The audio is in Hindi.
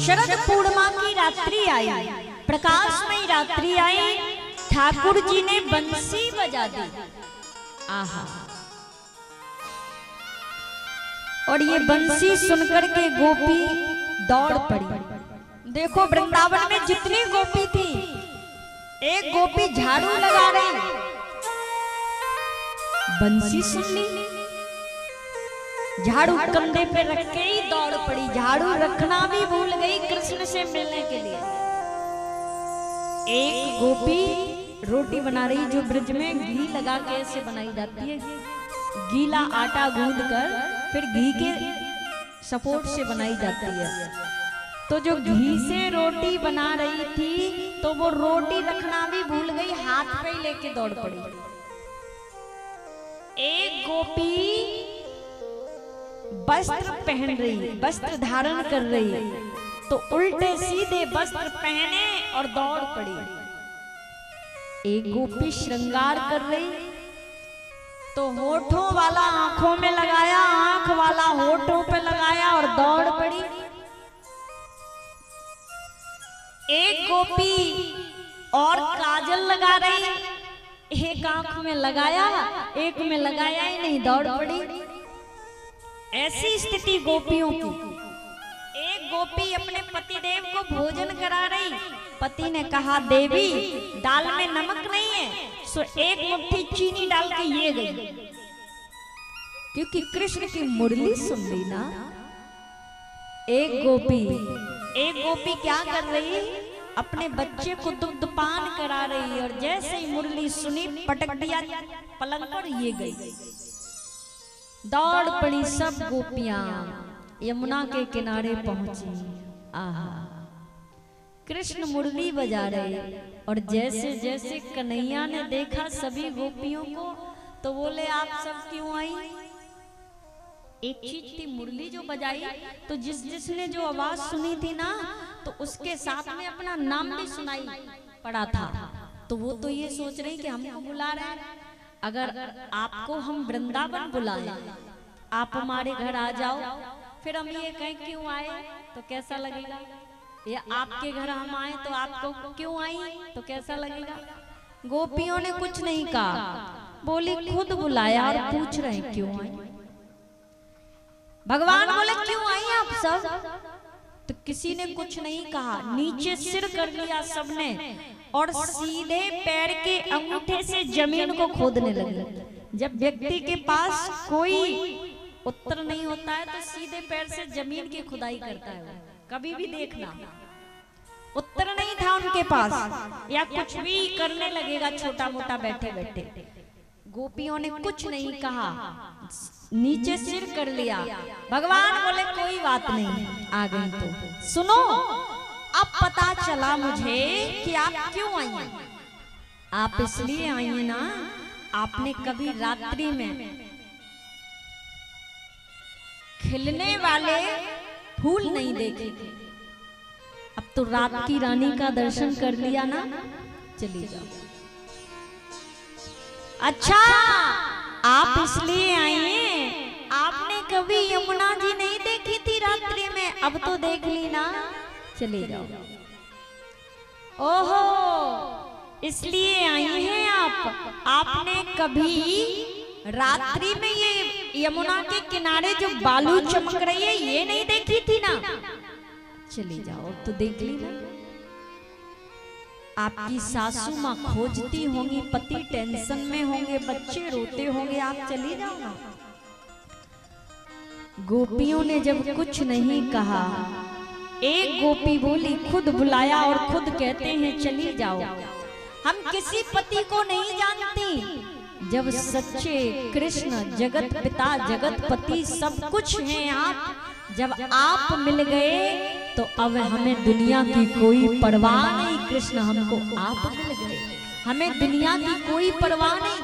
शरद पूर्णिमा की रात्रि आई, प्रकाशमयी रात्रि आई, ठाकुर जी ने बंसी बजा दी। आहा, और ये बंसी सुनकर के गोपी दौड़ पड़ी। देखो वृंदावन में जितनी गोपी थी, एक गोपी झाड़ू लगा रही, बंसी सुन ली, झाड़ू कंधे पे रख के ही दौड़ पड़ी। झाड़ू रखना भी भूल गई कृष्ण से मिलने के लिए। एक गोपी रोटी बना रही, जो ब्रज में घी लगा के ऐसे बनाई जाती है, गीला आटा गूंद कर फिर घी के सपोर्ट से बनाई जाती है। तो जो घी से रोटी बना रही थी, तो वो रोटी रखना भी भूल गई, हाथ पे ही लेके दौड़ पड़ी। एक गोपी वस्त्र पहन रही, वस्त्र धारण कर रही, तो उल्टे सीधे वस्त्र पहने और दौड़ पड़ी। एक गोपी श्रृंगार कर रही, तो होठों वाला आंखों में लगाया, आंख वाला होठों पे लगाया और दौड़ पड़ी। एक गोपी और काजल लगा रही, एक आंख में लगाया, एक में लगाया ही नहीं, दौड़ पड़ी। ऐसी स्थिति गोपियों की। एक गोपी अपने पतिदेव को भोजन करा रही, पति ने कहा देवी दाल में नमक नहीं है, सो एक मुट्ठी चीनी डाल के ये गई, क्योंकि कृष्ण की मुरली सुन ली ना। एक गोपी क्या कर रही, अपने बच्चे को दुग्धपान करा रही, और जैसे ही मुरली सुनी पटक दिया पलंग पर, ये गई। दौड़ पड़ी सब गोपियां, यमुना के किनारे पहुंची। आहा, कृष्ण मुरली बजा रहे, और जैसे जैसे कन्हैया ने देखा सभी गोपियों को, तो बोले आप सब क्यों आई? एक चीज थी, मुरली जो बजाई, तो जिसने जो आवाज सुनी थी ना, तो उसके साथ में अपना नाम भी सुनाई पड़ा था। तो वो तो ये सोच रही कि हमको बुला रहे हैं, अगर आपको हम वृंदावन बुलाए, आप हमारे घर आ जाओ, फिर हम ये कहें क्यों आए, तो कैसा लगेगा? या आपके घर हम आए तो आपको क्यों आई, तो कैसा लगेगा? गोपियों ने कुछ नहीं कहा, बोली खुद बुलाया और पूछ रहे हैं क्यों आई। भगवान बोले क्यों आई आप सब, तो किसी ने कुछ नहीं कहा, नीचे सिर कर लिया सबने, और सीधे पैर के अंगूठे से जमीन को खोदने लगे। जब व्यक्ति के पास कोई उत्तर नहीं होता है, तो सीधे पैर से जमीन की खुदाई करता है। कभी भी देखना, उत्तर नहीं था उनके पास, या कुछ भी करने लगेगा छोटा मोटा बैठे बैठे। गोपियों ने कुछ नहीं कहा, नीचे सिर कर लिया। भगवान बोले कोई बात नहीं, आ गई तो सुनो, अब पता चला मुझे कि आप क्यों आई हैं। आप इसलिए आई हैं ना, आपने कभी रात्रि में खिलने वाले फूल नहीं देखे थे, अब तो रात की रानी का दर्शन कर लिया ना, चली जाओ। अच्छा, आप इसलिए आई हैं, आपने कभी यमुना जी नहीं देखी थी रात्रि में, अब तो देख ली ना, चले जाओ। ओहो, इसलिए आई हैं आप, आपने कभी रात्रि में ये यमुना के किनारे जो बालू चमक रही है, ये नहीं देखी थी ना, चली जाओ, तो देख ली ना। आपकी सासू माँ खोजती होंगी, पति टेंशन में होंगे, बच्चे रोते होंगे, आप चली जाओ ना। गोपियों ने जब कुछ नहीं कहा, एक गोपी बोली खुद बुलाया और खुद कहते हैं चली जाओ। हम किसी पति को नहीं जानती, जब सच्चे कृष्ण जगत पिता जगत पति सब कुछ हैं आप, जब आप मिल गए तो अब हमें दुनिया की कोई परवाह नहीं। कृष्ण हमको आप मिल गए, हमें दुनिया की कोई परवाह नहीं।